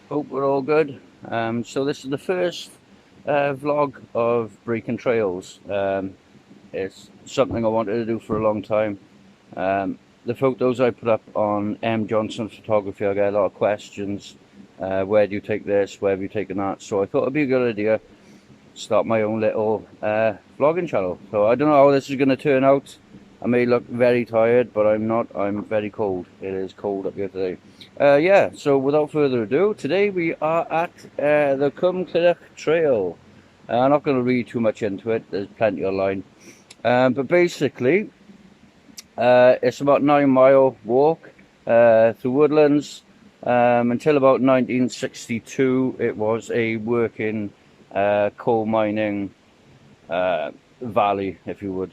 Hope we're all good. So this is the first vlog of breaking trails. It's something I wanted to do for a long time. The photos I put up on M. Johnson Photography, I get a lot of questions. Where do you take this? Where have you taken that? So I thought it'd be a good idea to start my own little vlogging channel. So I don't know how this is going to turn out. I may look very tired, but I'm not. I'm very cold. It is cold up here today. Yeah, so without further ado, today we are at the Cwm Clydach Trail. I'm not going to read too much into it. There's plenty online. But basically, it's about 9 mile walk through woodlands. Until about 1962, it was a working coal mining valley, if you would.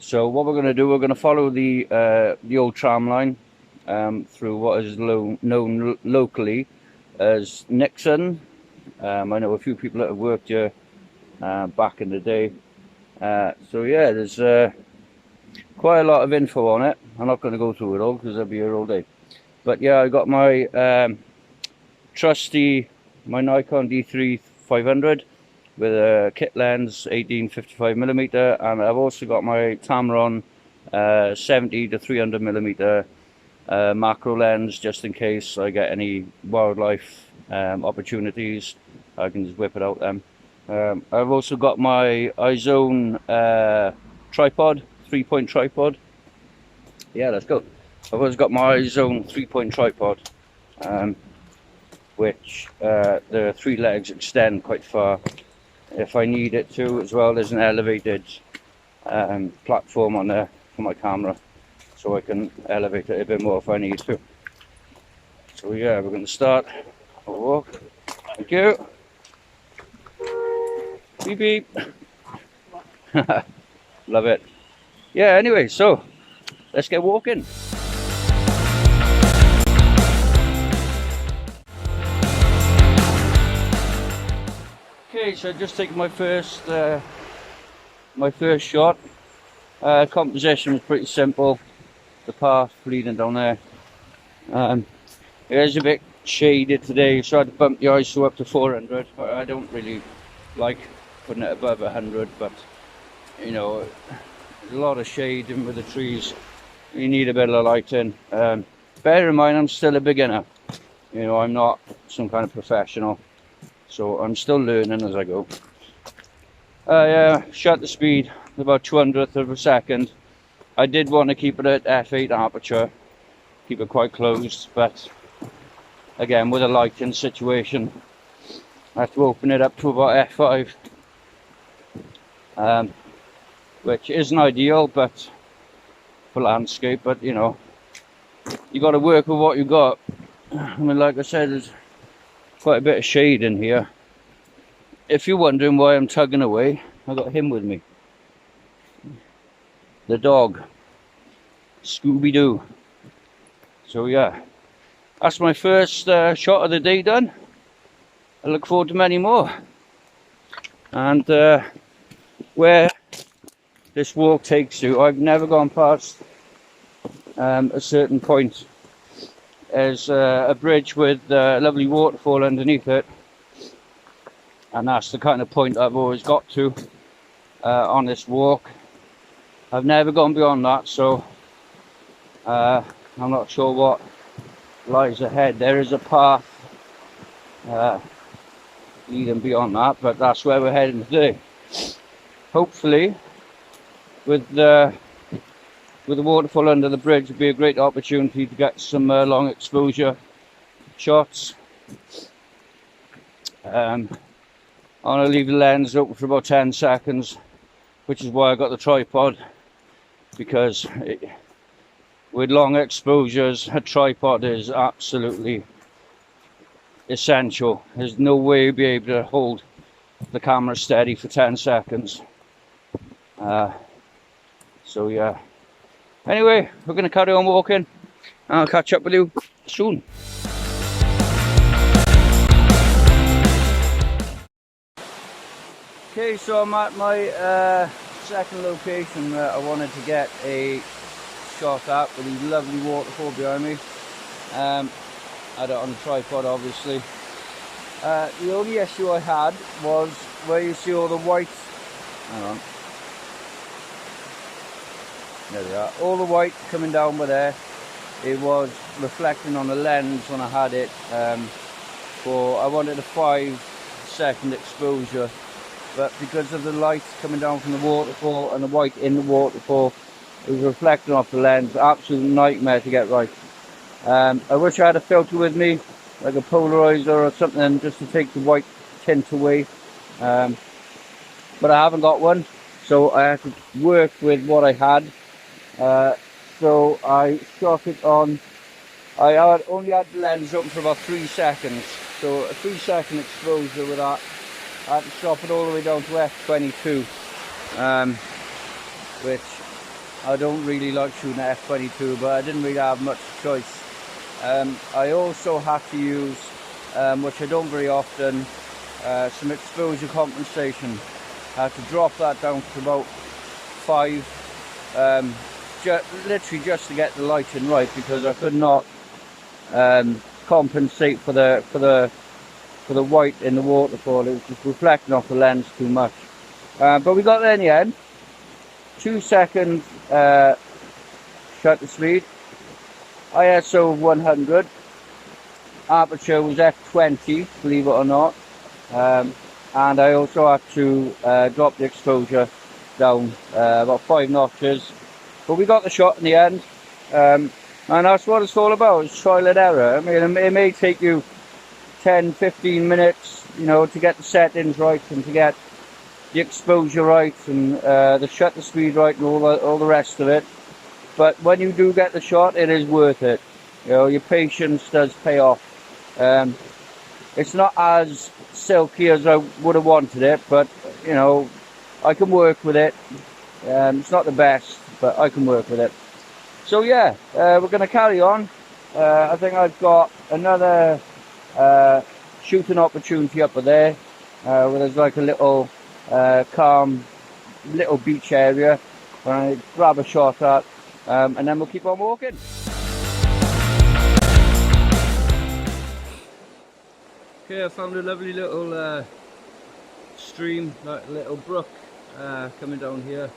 So what we're going to do, we're going to follow the old tram line through what is known locally as Nixon. I know a few people that have worked here back in the day. So yeah, there's quite a lot of info on it. I'm not going to go through it all because I'll be here all day. But yeah, I got my trusty, my Nikon D3 500 with a kit lens 18-55mm, and I've also got my Tamron 70 to 300mm macro lens, just in case I get any wildlife opportunities. I can just whip it out then. I've also got my iZone tripod, 3-point tripod. Yeah, let's go. I've also got my iZone 3-point tripod, which the 3 legs extend quite far if I need it to as well. There's an elevated platform on there for my camera, so I can elevate it a bit more if I need to. So yeah, we're going to start our walk. Thank you. Beep beep. Love it. Yeah, anyway, so let's get walking. Okay, so just taking my first shot. Composition was pretty simple. The path leading down there. It is a bit shaded today, so I had to bump the ISO up to 400. I don't really like putting it above 100, but you know, there's a lot of shade in with the trees. You need a bit of lighting. Bear in mind, I'm still a beginner. You know, I'm not some kind of professional. So I'm still learning as I go. Shut the speed about 200th of a second. I did want to keep it at f8 aperture, keep it quite closed, but again, with a lighting situation, I have to open it up to about f5, which isn't ideal, but for landscape. But you know, you got to work with what you got. I mean, like I said, there's quite a bit of shade in here. If you're wondering why I'm tugging away, I got him with me. The dog, Scooby-Doo. So yeah, that's my first shot of the day done. I look forward to many more. And where this walk takes you, I've never gone past a certain point. There's a bridge with a lovely waterfall underneath it, and that's the kind of point I've always got to on this walk. I've never gone beyond that, so I'm not sure what lies ahead. There is a path leading beyond that, but that's where we're heading today. Hopefully, with the waterfall under the bridge, it'll be a great opportunity to get some long exposure shots. I want to leave the lens open for about 10 seconds, which is why I got the tripod, because with long exposures, a tripod is absolutely essential. There's no way you'll be able to hold the camera steady for 10 seconds. So yeah. Anyway, we're going to carry on walking, and I'll catch up with you soon. Okay, so I'm at my second location that I wanted to get a shot at, with the lovely waterfall behind me. had it on a tripod, obviously. The only issue I had was where you see all the white, hang on, there they are, all the white coming down with there. It was reflecting on the lens when I had it. I wanted a 5-second exposure, but because of the light coming down from the waterfall and the white in the waterfall, it was reflecting off the lens. Absolute nightmare to get right. I wish I had a filter with me, like a polarizer or something, just to take the white tint away, but I haven't got one, so I had to work with what I had. So I shot it on, only had the lens open for about 3 seconds, so a 3-second exposure with that. I had to stop it all the way down to f22, which I don't really like shooting at f22, but I didn't really have much choice. I also had to use, which I don't very often, some exposure compensation. I had to drop that down to about 5, literally just to get the lighting right, because I could not compensate for the white in the waterfall. It was just reflecting off the lens too much. But we got there in the end. 2 seconds shutter speed, ISO 100, aperture was f20, believe it or not, and I also had to drop the exposure down about 5 notches. But we got the shot in the end, and that's what it's all about. It's trial and error. I mean, it may take you 10-15 minutes, you know, to get the settings right and to get the exposure right and the shutter speed right and all the rest of it. But when you do get the shot, it is worth it. You know, your patience does pay off. It's not as silky as I would have wanted it, but you know, I can work with it. It's not the best, but I can work with it. So yeah, we're going to carry on. I think I've got another shooting opportunity up there, where there's like a little calm little beach area where I grab a shot at, and then we'll keep on walking. Okay, I found a lovely little stream, like a little brook coming down here,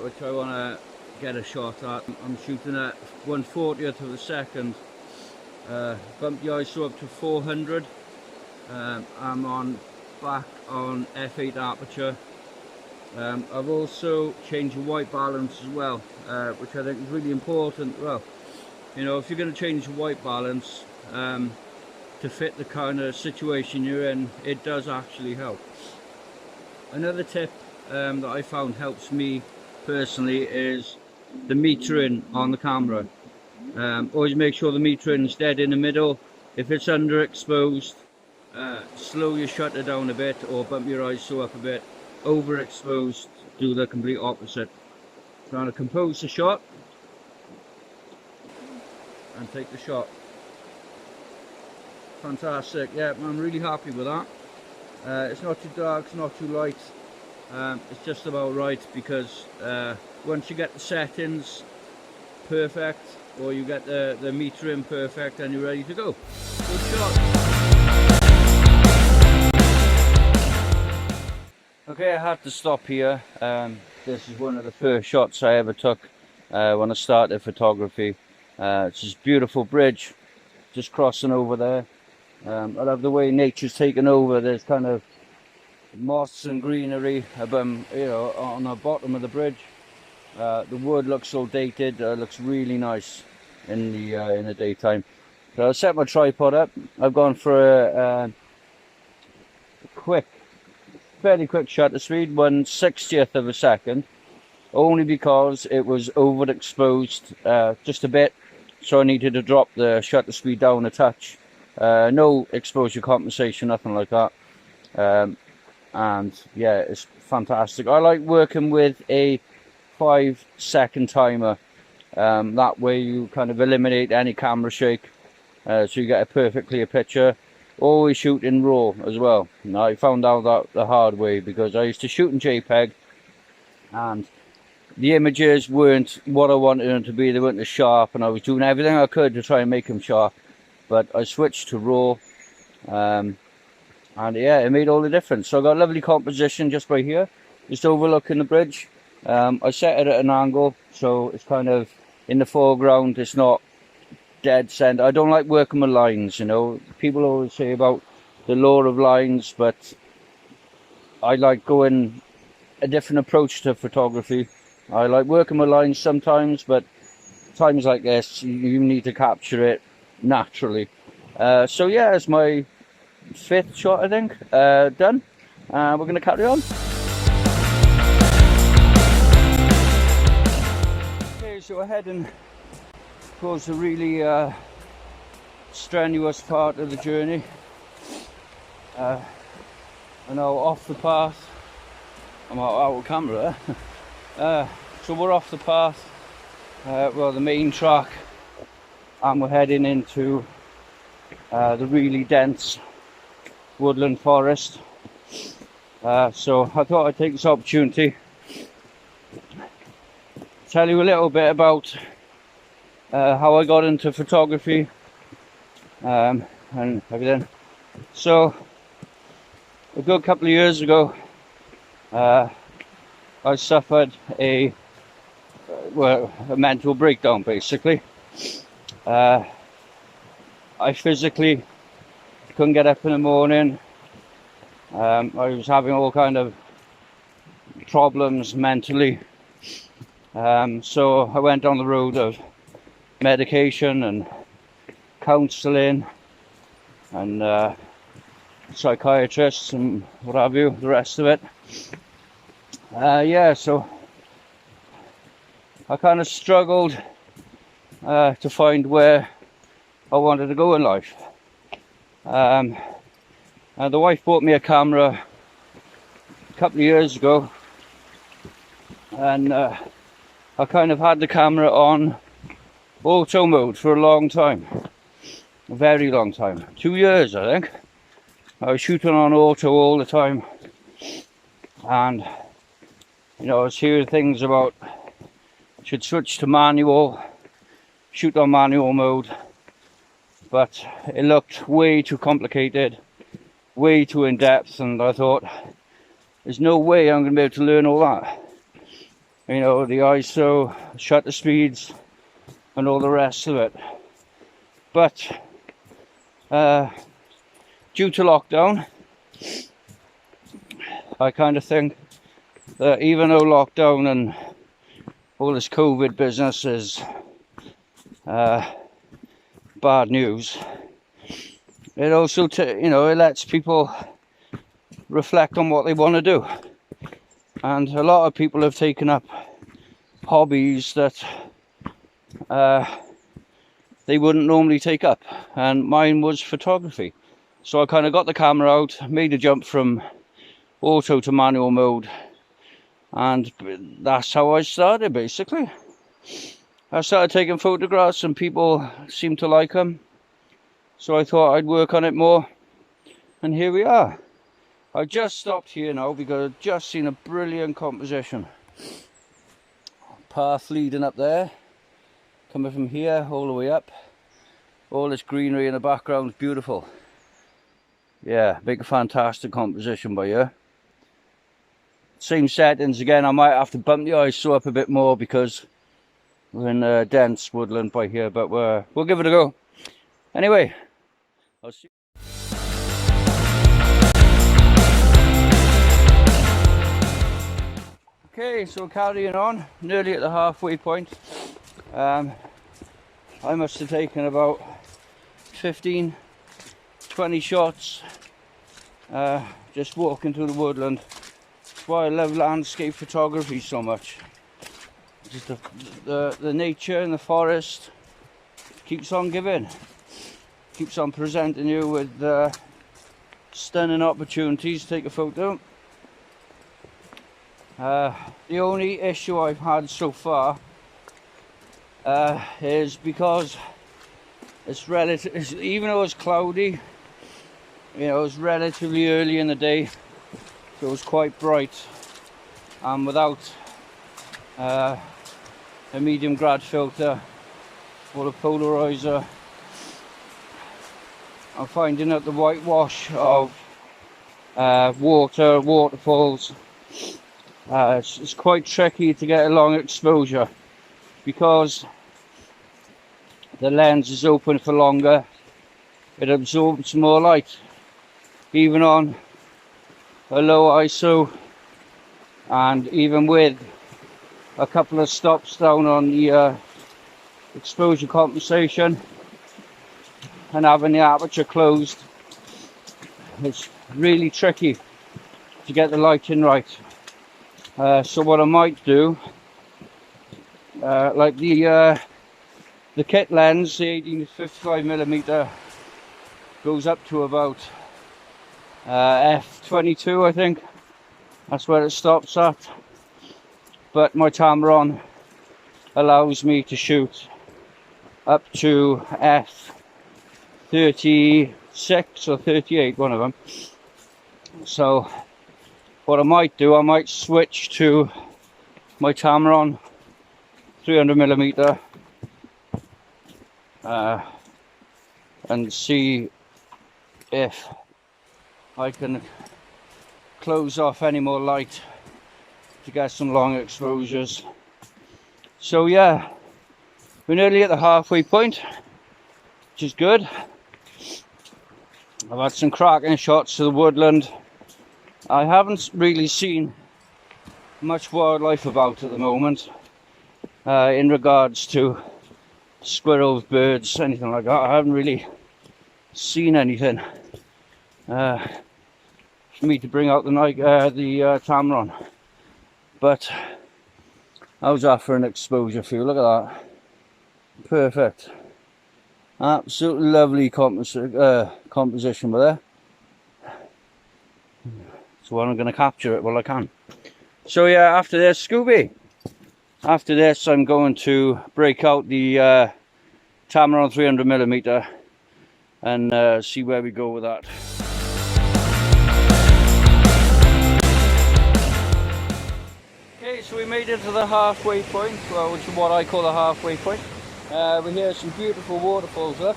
which I want to get a shot at. I'm shooting at 1/40th of a second, bumped the ISO up to 400. I'm back on f8 aperture. I've also changed the white balance as well, which I think is really important. Well, you know, if you're going to change the white balance to fit the kind of situation you're in, it does actually help. Another tip that I found helps me personally is the metering on the camera. Always make sure the metering is dead in the middle. If it's underexposed, slow your shutter down a bit or bump your ISO up a bit. Overexposed, do the complete opposite. Trying to compose the shot and take the shot. Fantastic. Yeah, I'm really happy with that. It's not too dark, it's not too light. It's just about right, because once you get the settings perfect, or you get the metering perfect, and you're ready to go. Good shot. Okay, I had to stop here. This is one of the first shots I ever took when I started photography. It's this beautiful bridge just crossing over there. I love the way nature's taken over. There's kind of moss and greenery you know, on the bottom of the bridge. The wood looks so dated. Looks really nice in the daytime. So I set my tripod up. I've gone for a fairly quick shutter speed, 1/60th of a second, only because it was overexposed just a bit, so I needed to drop the shutter speed down a touch. No exposure compensation, nothing like that. And yeah, it's fantastic. I like working with a 5-second timer. That way you kind of eliminate any camera shake, so you get a perfect clear picture. Always shoot in RAW as well. Now, I found out that the hard way, because I used to shoot in JPEG and the images weren't what I wanted them to be. They weren't as sharp, and I was doing everything I could to try and make them sharp. but I switched to raw, and yeah, it made all the difference. So I got a lovely composition just by here, just overlooking the bridge. I set it at an angle, so it's kind of in the foreground. It's not dead center. I don't like working with lines, you know. People always say about the law of lines, but I like going a different approach to photography. I like working with lines sometimes, but times like this, you need to capture it naturally. So yeah, it's my 5th shot, I think, done. We're going to carry on. Okay, so we're heading towards a really strenuous part of the journey. We're now off the path. I'm out of camera. So we're off the path, well, the main track, and we're heading into the really dense woodland forest. So I thought I'd take this opportunity to tell you a little bit about how I got into photography and everything. So a good couple of years ago, I suffered a mental breakdown, basically. I physically couldn't get up in the morning. I was having all kind of problems mentally. So I went on the road of medication and counselling and psychiatrists and what have you, the rest of it. Yeah, so I kind of struggled to find where I wanted to go in life. The wife bought me a camera a couple of years ago, and I kind of had the camera on auto mode for a long time, a very long time, 2 years I think. I was shooting on auto all the time, and you know, I was hearing things about should switch to manual, shoot on manual mode, but it looked way too complicated, way too in depth, and I thought there's no way I'm going to be able to learn all that. You know, the ISO, shutter speeds, and all the rest of it. But due to lockdown, I kind of think that even though lockdown and all this COVID business is bad news, it also, you know, it lets people reflect on what they want to do. And a lot of people have taken up hobbies that they wouldn't normally take up, and mine was photography. So I kind of got the camera out, made a jump from auto to manual mode, and that's how I started, basically. I started taking photographs and people seemed to like them, so I thought I'd work on it more, and here we are. I just stopped here now because I've just seen a brilliant composition. Path leading up there, coming from here all the way up. All this greenery in the background is beautiful. Yeah, big fantastic composition by here. Same settings again. I might have to bump the ISO up a bit more because we're in a dense woodland by here, but we'll give it a go. Anyway, I'll see you. Okay, so carrying on, nearly at the halfway point. I must have taken about 15, 20 shots just walking through the woodland. That's why I love landscape photography so much. Just the nature and the forest keeps on giving, keeps on presenting you with stunning opportunities to take a photo. The only issue I've had so far is because it's even though it's cloudy, you know, it's relatively early in the day, so it was quite bright, and without a medium grad filter or a polarizer, I'm finding that the whitewash of waterfalls, it's quite tricky to get a long exposure because the lens is open for longer. It absorbs more light, even on a low ISO, and even with a couple of stops down on the exposure compensation and having the aperture closed, it's really tricky to get the lighting right. So what I might do, like the kit lens, the 18-55mm, goes up to about f22, I think. That's where it stops at. But my Tamron allows me to shoot up to f36 or 38, one of them. So what I might do, I might switch to my Tamron 300mm and see if I can close off any more light to get some long exposures. So yeah, we're nearly at the halfway point, which is good. I've had some cracking shots to the woodland. I haven't really seen much wildlife about at the moment in regards to squirrels, birds, anything like that. I haven't really seen anything for me to bring out the Tamron. But how's that for an exposure feel? Look at that. Perfect. Absolutely lovely composition with there. So I'm going to capture it while I can. So yeah, after this, Scooby. After this, I'm going to break out the Tamron 300mm and see where we go with that. Okay, so we made it to the halfway point, well, which is what I call the halfway point. We hear some beautiful waterfalls up.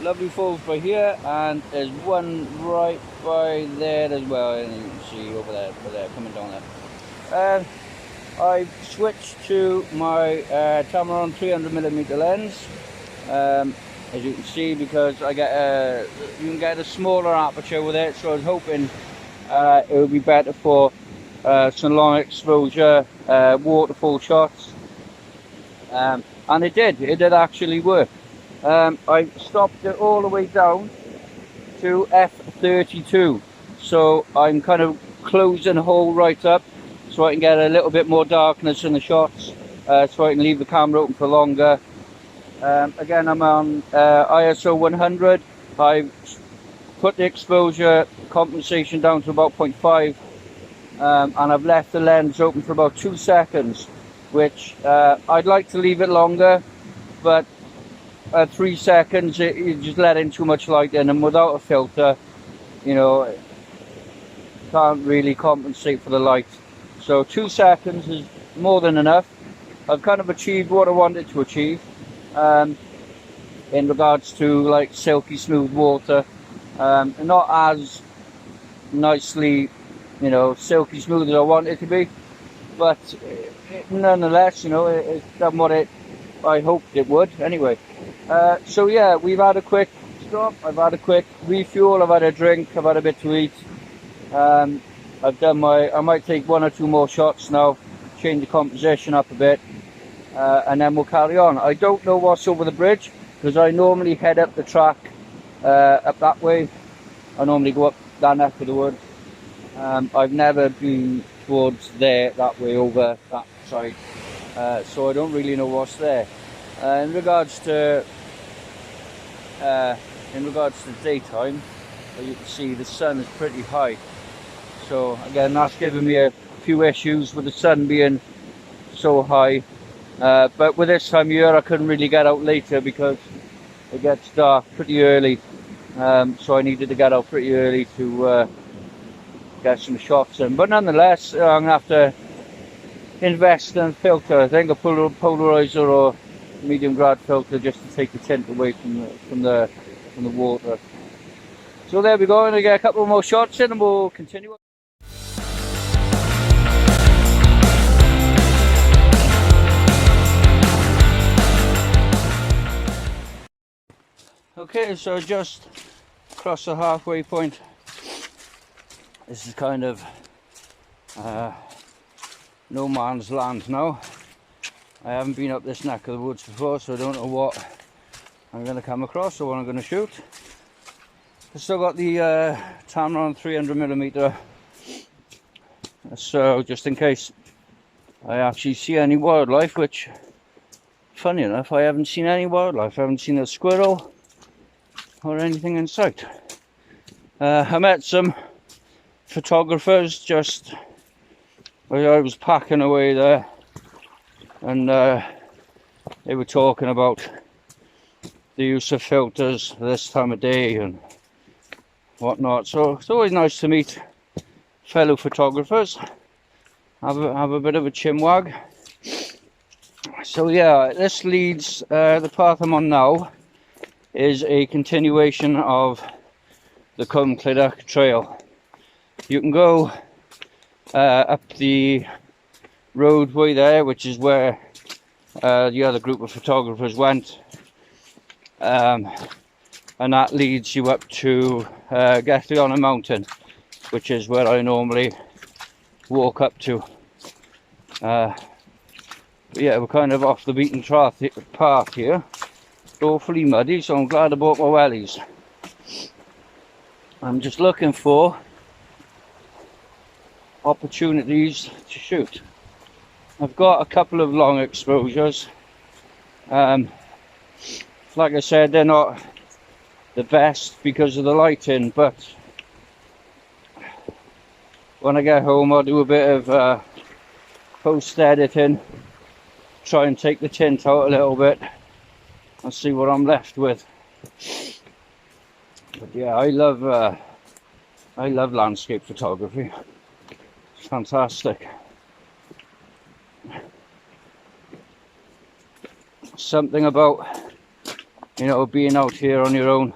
Lovely falls by here, and there's one right by there as well, and you can see over there, coming down there. I've switched to my Tamron 300mm lens, as you can see, because I get you can get a smaller aperture with it. So I was hoping it would be better for some long exposure waterfall shots, and it did actually work. I stopped it all the way down to f32, so I'm kind of closing the hole right up so I can get a little bit more darkness in the shots, so I can leave the camera open for longer. Again, I'm on ISO 100. I've put the exposure compensation down to about 0.5, and I've left the lens open for about 2 seconds, which I'd like to leave it longer, but at 3 seconds you just let in too much light in, and without a filter, you know, can't really compensate for the light. So 2 seconds is more than enough. I've kind of achieved what I wanted to achieve in regards to like silky smooth water, not as nicely, you know, silky smooth as I want it to be, but nonetheless, you know, it's done what I hoped it would anyway. So yeah, we've had a quick stop, I've had a quick refuel, I've had a drink, I've had a bit to eat. I've done I might take 1 or 2 more shots now, change the composition up a bit, and then we'll carry on. I don't know what's over the bridge, because I normally head up the track up that way. I normally go up that neck of the wood. I've never been towards there, that way, over that side, so I don't really know what's there. In regards to daytime, as you can see, the sun is pretty high. So again, that's given me a few issues with the sun being so high. But with this time of year, I couldn't really get out later because it gets dark pretty early. So I needed to get out pretty early to get some shots in. But nonetheless, I'm going to have to invest in a filter. I think a polarizer or medium grad filter, just to take the tint away from the from the water. So there we go, and I get a couple more shots in and we'll continue. Okay, so just across the halfway point. This is kind of no man's land now. I haven't been up this neck of the woods before, so I don't know what I'm going to come across or what I'm going to shoot. I've still got the Tamron 300mm, so just in case I actually see any wildlife, which, funny enough, I haven't seen any wildlife. I haven't seen a squirrel or anything in sight. I met some photographers just as I was packing away there, and they were talking about the use of filters this time of day and whatnot. So it's always nice to meet fellow photographers, have a bit of a chinwag. So yeah, this leads, the path I'm on now is a continuation of the Cwm Clydach trail. You can go up the roadway there, which is where the other group of photographers went, and that leads you up to Gethion Mountain, which is where I normally walk up to. But yeah, we're kind of off the beaten path here. It's awfully muddy, so I'm glad I bought my wellies. I'm just looking for opportunities to shoot. I've got a couple of long exposures. Like I said, they're not the best because of the lighting, but when I get home I'll do a bit of post editing, try and take the tint out a little bit and see what I'm left with. But yeah, I love landscape photography. It's fantastic. Something about, you know, being out here on your own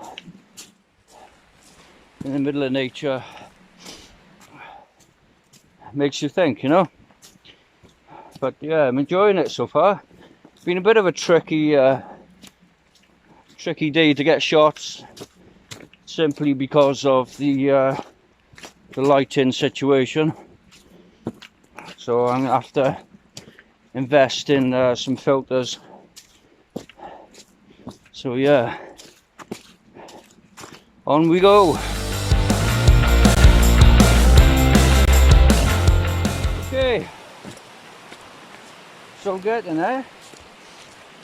in the middle of nature makes you think, you know. But yeah, I'm enjoying it so far. It's been a bit of a tricky day to get shots, simply because of the lighting situation. So I'm gonna have to invest in some filters. So yeah, on we go. Okay, so getting there.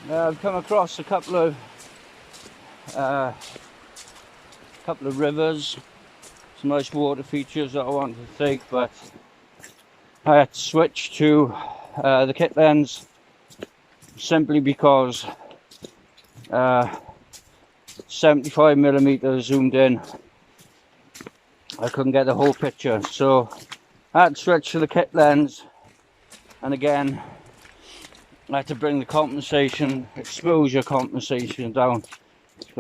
I've come across a couple of rivers, some nice water features that I wanted to take, but I had to switch to the kit lens simply because 75mm zoomed in, I couldn't get the whole picture, so I had to switch to the kit lens. And again, I had to bring the exposure compensation down to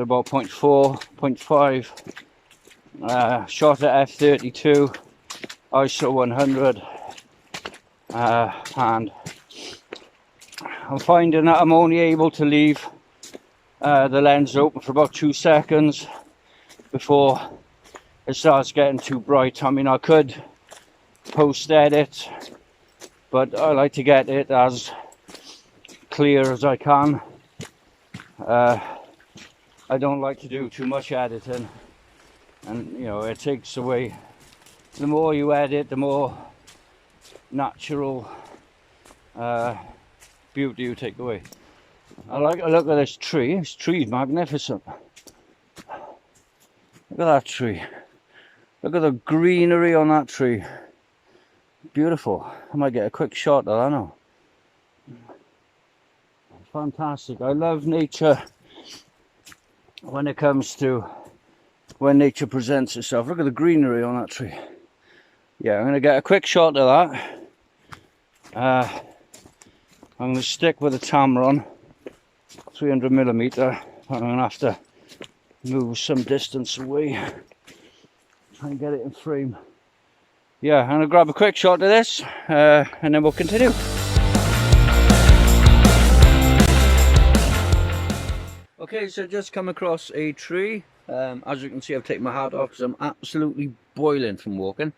about 0.4, 0.5. Shot at f32, ISO 100, and I'm finding that I'm only able to leave the lens open for about 2 seconds before it starts getting too bright. I mean, I could post edit, but I like to get it as clear as I can. I don't like to do too much editing, and you know, it takes away, the more you edit, the more natural beauty you take away. I like to look at this tree. This tree is magnificent. Look at that tree. Look at the greenery on that tree. Beautiful. I might get a quick shot of that now. Fantastic. I love nature when it comes to when nature presents itself. Look at the greenery on that tree. Yeah, I'm going to get a quick shot of that. I'm going to stick with the Tamron 300mm. I'm going to have to move some distance away. Try and get it in frame. Yeah, I'm going to grab a quick shot of this and then we'll continue. Okay, so just come across a tree. As you can see, I've taken my hat off because I'm absolutely boiling from walking.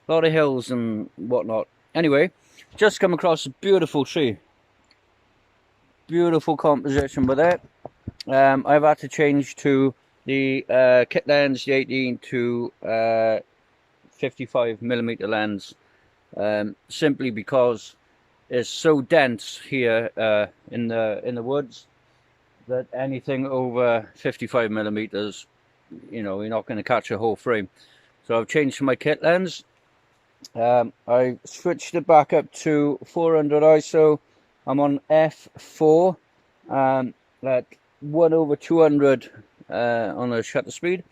A lot of hills and whatnot. Anyway, just come across a beautiful tree. Beautiful composition with it. I've had to change to the kit lens, the 18 to 55mm lens, simply because it's so dense here in the woods that anything over 55mm, you know, you're not going to catch a whole frame. So I've changed to my kit lens. I switched it back up to 400 ISO. I'm on f4 at 1/200 on the shutter speed.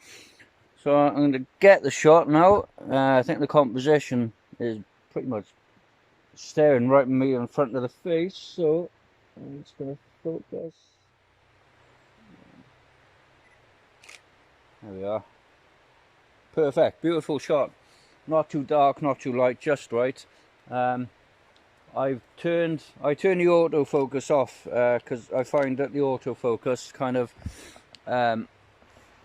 So I'm going to get the shot now. I think the composition is pretty much staring right at me in front of the face, so I'm just going to focus. There we are. Perfect, beautiful shot. Not too dark, not too light, just right. I turned the autofocus off because I find that the autofocus kind of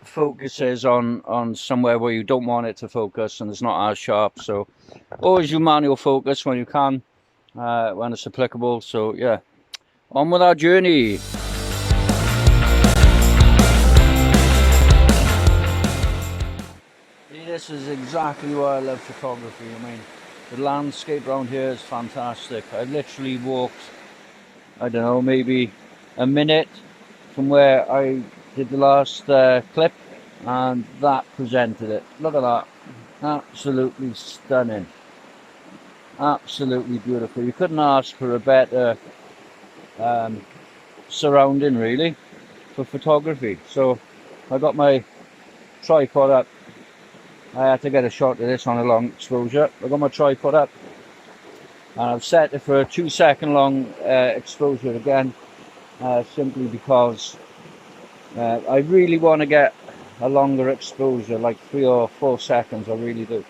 focuses on somewhere where you don't want it to focus and it's not as sharp. So always use manual focus when you can, when it's applicable. So yeah, on with our journey. This is exactly why I love photography. I mean, the landscape around here is fantastic. I literally walked, I don't know, maybe a minute from where I did the last clip, and that presented it. Look at that. Absolutely stunning. Absolutely beautiful. You couldn't ask for a better surrounding, really, for photography. So I got my tripod up. I had to get a shot of this on a long exposure. I got my tripod up and I've set it for a 2-second long exposure again, simply because I really want to get a longer exposure, like 3 or 4 seconds. I really do.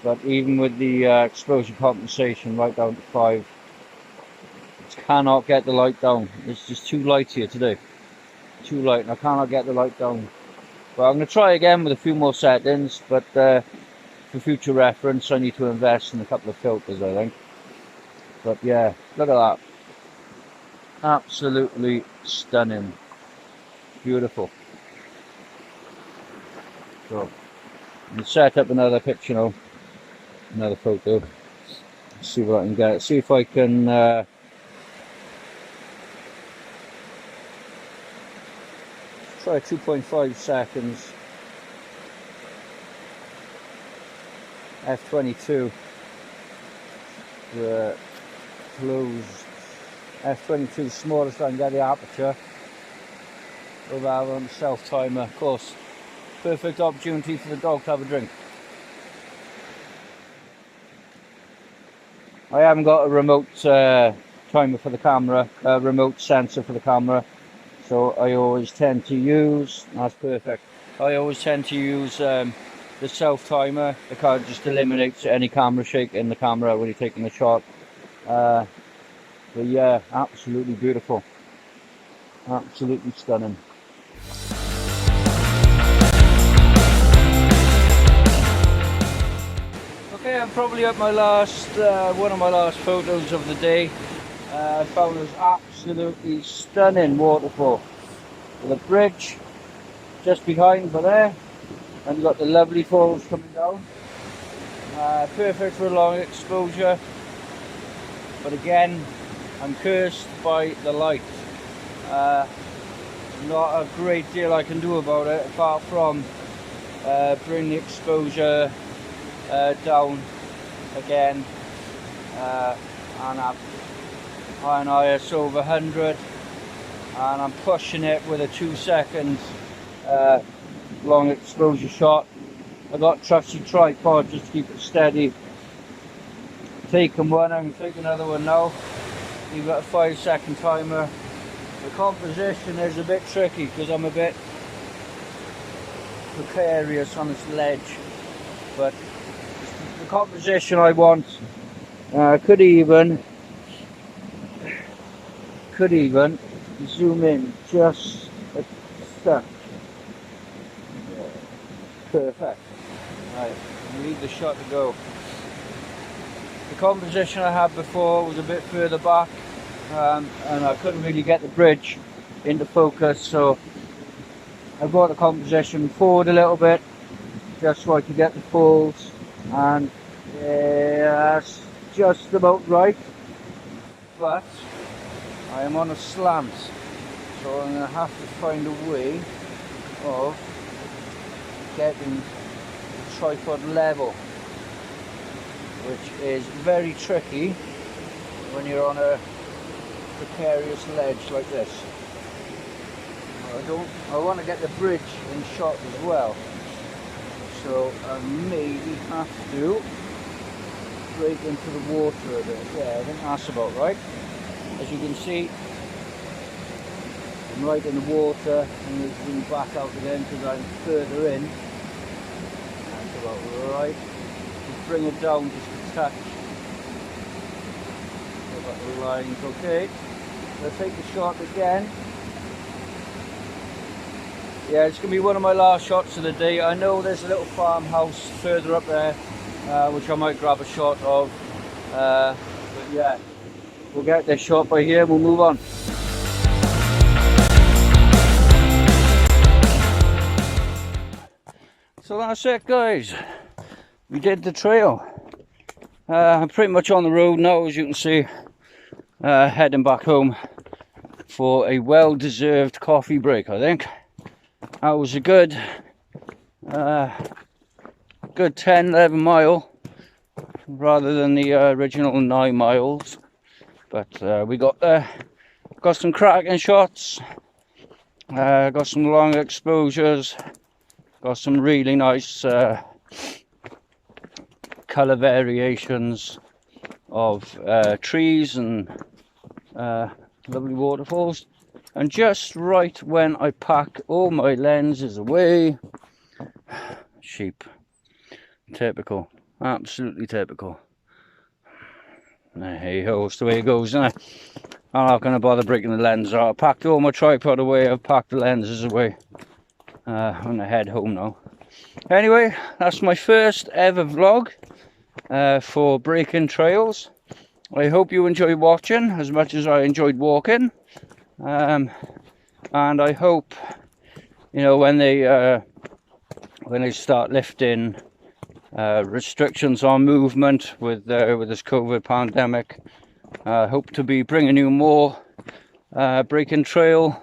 But even with the exposure compensation right down to 5, I cannot get the light down. It's just too light here today. Too light, and I cannot get the light down. But I'm going to try again with a few more settings, but for future reference I need to invest in a couple of filters, I think. But yeah, look at that. Absolutely stunning. Beautiful. So I'm going to set up another picture now, another photo. Let's see what I can get. See if I can try 2.5 seconds. F22. Close. F22 smallest I can get the aperture. Over on self timer, of course. Perfect opportunity for the dog to have a drink. I haven't got a remote timer for the camera, a remote sensor for the camera. So I always tend to use, that's perfect, I always tend to use the self timer. The card just eliminates any camera shake in the camera when you're taking a shot. But yeah, absolutely beautiful. Absolutely stunning. Okay, I'm probably at my last, one of my last photos of the day. I found this absolutely stunning waterfall with a bridge just behind for there, and you've got the lovely falls coming down. Perfect for a long exposure, but again I'm cursed by the light. Not a great deal I can do about it apart from bring the exposure down again and up on ISO over 100, and I'm pushing it with a 2-second long exposure shot. I got trusty tripod just to keep it steady. Taking one, I'm going to take another one now. You've got a 5-second timer. The composition is a bit tricky because I'm a bit precarious on this ledge, but the composition I want. Could even zoom in just a touch. Perfect. Right, leave the shot to go. The composition I had before was a bit further back, and I couldn't really get the bridge into focus, so I brought the composition forward a little bit just so I could get the falls, and that's just about right. But I am on a slant, so I'm going to have to find a way of getting the tripod level, which is very tricky when you're on a precarious ledge like this. I want to get the bridge in shot as well, so I maybe have to break into the water a bit. Yeah, I think that's about right. As you can see, I'm right in the water, and you can back out again because I'm further in. That's about right. Just bring it down just a touch. So that the line's okay. Let's take the shot again. Yeah, it's going to be one of my last shots of the day. I know there's a little farmhouse further up there, which I might grab a shot of. But yeah, we'll get this shot by here, we'll move on. So that's it, guys. We did the trail. I'm pretty much on the road now, as you can see. Heading back home for a well-deserved coffee break, I think. That was a good 10-11 mile rather than the original 9 miles, but we got there, got some cracking shots, got some long exposures, got some really nice colour variations of trees and lovely waterfalls. And just right when I pack all my lenses away, sheep. Typical. Absolutely typical. Hey ho, it's the way it goes, isn't it? I'm not going to bother breaking the lens out. I packed all my tripod away, I've packed the lenses away. I'm going to head home now. Anyway, that's my first ever vlog for breaking trails. I hope you enjoyed watching as much as I enjoyed walking. And I hope, you know, when they start lifting restrictions on movement with this COVID pandemic, I hope to be bringing you more breaking trail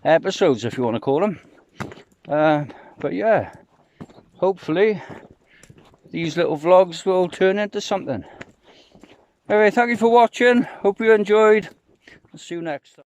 episodes, if you want to call them. But yeah, hopefully these little vlogs will turn into something. Anyway, thank you for watching. Hope you enjoyed. I'll see you next time.